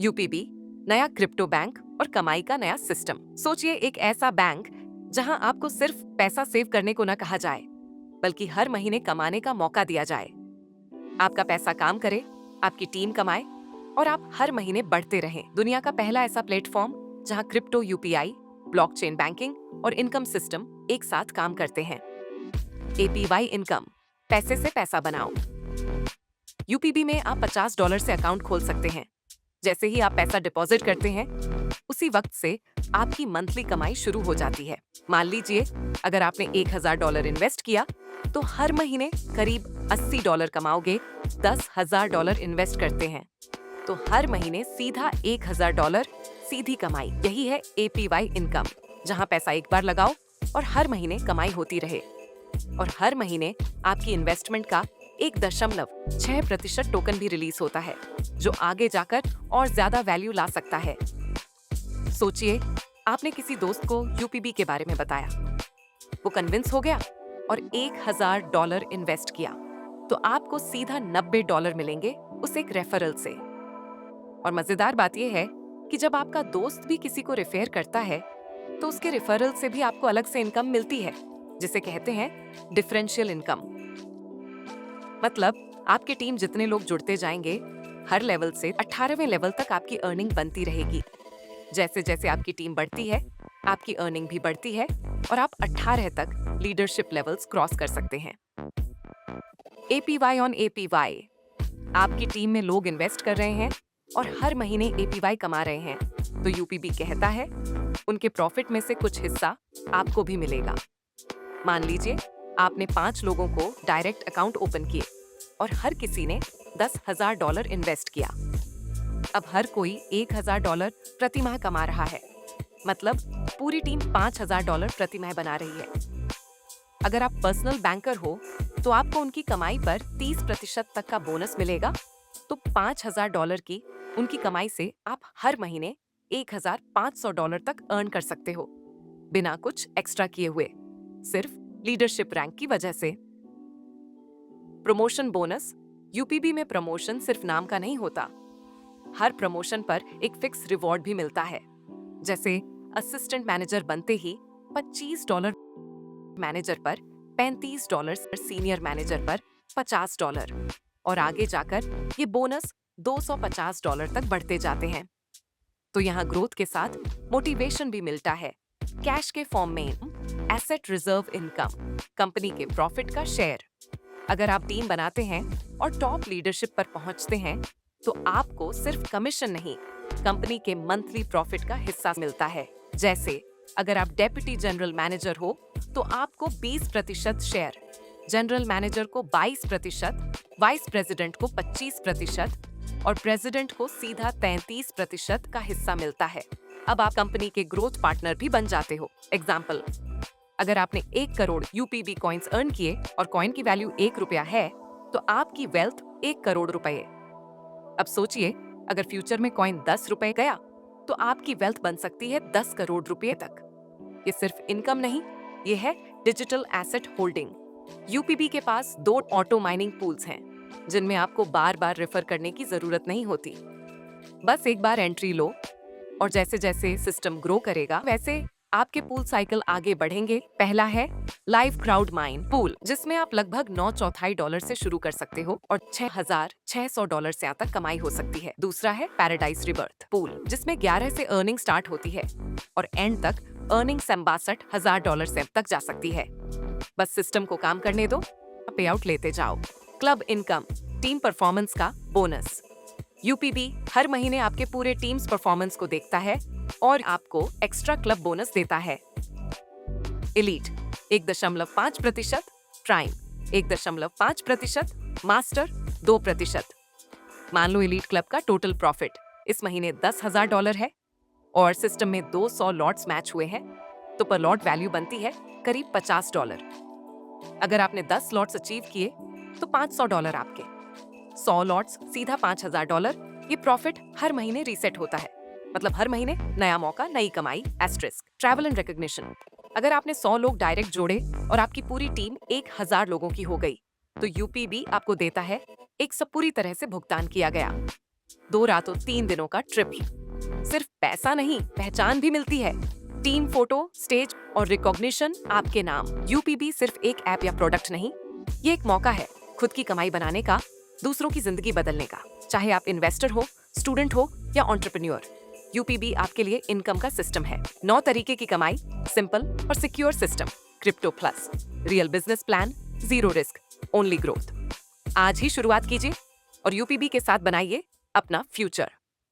यूपीबी, नया crypto bank और कमाई का नया सिस्टम। सोचिए एक ऐसा बैंक जहां आपको सिर्फ पैसा सेव करने को न कहा जाए, बल्कि हर महीने कमाने का मौका दिया जाए। आपका पैसा काम करे, आपकी टीम कमाए और आप हर महीने बढ़ते रहें। दुनिया का पहला ऐसा प्लेटफॉर्म जहां क्रिप्टो यूपीआई, ब्लॉकचेन बैंकिंग और इनकम सिस्टम एक साथ काम करते हैं। एपीवाई इनकम, पैसे से पैसा बनाओ। यूपीबी में आप $50 से अकाउंट खोल सकते हैं। जैसे ही आप पैसा डिपॉजिट करते हैं, उसी वक्त से आपकी मंथली कमाई शुरू हो जाती है। मान लीजिए अगर आपने $1000 इन्वेस्ट किया, तो हर महीने करीब $80 कमाओगे। $10,000 इन्वेस्ट करते हैं तो हर महीने सीधा $1000 सीधी कमाई। यही है एपीवाई इनकम, जहां पैसा एक बार लगाओ और हर महीने कमाई होती रहे। और हर महीने आपकी इन्वेस्टमेंट का 1.6% टोकन भी रिलीज होता है, जो आगे जाकर और ज्यादा वैल्यू ला सकता है। सोचिए आपने किसी दोस्त को यूपीबी के बारे में बताया, वो कन्विंस हो गया और $1000 इन्वेस्ट किया, तो आपको सीधा $90 मिलेंगे उस एक रेफरल से। और मजेदार बात यह है कि जब आपका दोस्त भी किसी को रेफर करता है, तो उसके रेफरल से भी आपको अलग से इनकम मिलती है, जिसे कहते हैं डिफरेंशियल इनकम। मतलब आपकी टीम जितने लोग जुड़ते जाएंगे, हर लेवल से 18वें लेवल तक आपकी अर्निंग बनती रहेगी। जैसे जैसे आपकी टीम बढ़ती है, आपकी अर्निंग भी बढ़ती है और आप 18 तक लीडरशिप लेवल्स क्रॉस कर सकते हैं। एपीवाई ऑन एपीवाई, आपकी टीम में लोग इन्वेस्ट कर रहे हैं और हर महीने एपीवाई कमा रहे हैं, तो यूपीबी कहता है उनके प्रॉफिट में से कुछ हिस्सा आपको भी मिलेगा। मान लीजिए आपने 5 लोगों को डायरेक्ट अकाउंट ओपन किए और हर किसी ने $10,000 इन्वेस्ट किया। अब हर कोई $1000 प्रति माह कमा रहा है, मतलब पूरी टीम $5000 प्रति माह बना रही है। अगर आप पर्सनल बैंकर हो, तो आपको उनकी कमाई पर 30% तक का बोनस मिलेगा। तो $5000 की उनकी कमाई से आप हर महीने $1500 तक अर्न कर सकते हो, बिना कुछ एक्स्ट्रा किए हुए, सिर्फ लीडरशिप रैंक की वजह से। प्रमोशन बोनस, यूपीबी में प्रमोशन सिर्फ नाम का नहीं होता। हर प्रमोशन पर एक फिक्स रिवॉर्ड भी मिलता है। जैसे असिस्टेंट मैनेजर बनते ही $25, मैनेजर पर $35, सीनियर मैनेजर पर $50 और आगे जाकर ये बोनस $250 तक बढ़ते जाते हैं। तो यहाँ ग्रोथ के साथ मोटिवेशन भी मिलता है, कैश के फॉर्म में। एसेट रिजर्व इनकम, कंपनी के प्रॉफिट का शेयर। अगर आप टीम बनाते हैं और टॉप लीडरशिप पर पहुंचते हैं, तो आपको सिर्फ कमीशन नहीं, कंपनी के मंथली प्रॉफिट का हिस्सा मिलता है। जैसे अगर आप डेप्यूटी जनरल मैनेजर हो, तो आपको 20% शेयर, जनरल मैनेजर को 22%, वाइस प्रेसिडेंट को 25% और प्रेसिडेंट को सीधा 33% का हिस्सा मिलता है। अब आप कंपनी के ग्रोथ पार्टनर भी बन जाते हो। एग्जाम्पल, अगर आपने 1 करोड़ यूपीबी कॉइन्स अर्न किए और कॉइन की वैल्यू ₹1 है, तो आपकी वेल्थ 1 करोड़ रुपए। अब सोचिए अगर फ्यूचर में कॉइन ₹10 गया, तो आपकी वेल्थ बन सकती है 10 करोड़ रुपए तक। ये सिर्फ इनकम नहीं, ये है डिजिटल एसेट होल्डिंग। यूपीबी के पास 2 ऑटो माइनिंग पूल्स हैं, जिनमें आपको बार बार रेफर करने की जरूरत नहीं होती। बस एक बार एंट्री लो और जैसे जैसे सिस्टम ग्रो करेगा, वैसे आपके पूल साइकिल आगे बढ़ेंगे। पहला है लाइव क्राउड माइन पूल, जिसमें आप लगभग $9.25 से शुरू कर सकते हो और $6,600 से तक कमाई हो सकती है। दूसरा है पैराडाइज रिबर्थ पूल, जिसमें 11 से अर्निंग स्टार्ट होती है और एंड तक अर्निंग $62,000 से तक जा सकती है। बस सिस्टम को काम करने दो, पे आउट लेते जाओ। क्लब इनकम, टीम परफॉर्मेंस का बोनस। यूपीबी हर महीने आपके पूरे टीम्स परफॉर्मेंस को देखता है और आपको एक्स्ट्रा क्लब बोनस देता है। Elite 1.5%, prime 1.5%, master 2%। मान लो एलीट क्लब का टोटल प्रॉफिट इस महीने $10,000 है और सिस्टम में 200 लॉट्स मैच हुए हैं, तो पर लॉट वैल्यू बनती है करीब $50। अगर आपने 10 लॉट्स अचीव किए, तो $500 आपके। 100 लॉट्स सीधा $5000। ये प्रॉफिट हर महीने रीसेट होता है, मतलब हर महीने नया मौका, नई कमाई। एस्ट्रिस्क ट्रैवल एंड रिकॉग्निशन, अगर आपने 100 लोग डायरेक्ट जोड़े और आपकी पूरी टीम 1000 लोगों की हो गई, तो यूपीबी आपको देता है एक सब पूरी तरह से भुगतान किया गया। 2 रातों 3 दिनों का ट्रिप। सिर्फ पैसा नहीं, पहचान भी मिलती है। टीम फोटो, स्टेज और रिकॉग्निशन आपके नाम। यूपीबी सिर्फ एक ऐप या प्रोडक्ट नहीं, ये एक मौका है खुद की कमाई बनाने का, दूसरों की जिंदगी बदलने का। चाहे आप इन्वेस्टर हो, स्टूडेंट हो या एंटरप्रेन्योर, यूपीबी आपके लिए इनकम का सिस्टम है। 9 तरीके की कमाई, सिंपल और secure system. Crypto plus, real business plan, zero risk, only growth. आज ही शुरुआत कीजिए और यूपीबी के साथ बनाइए अपना फ्यूचर।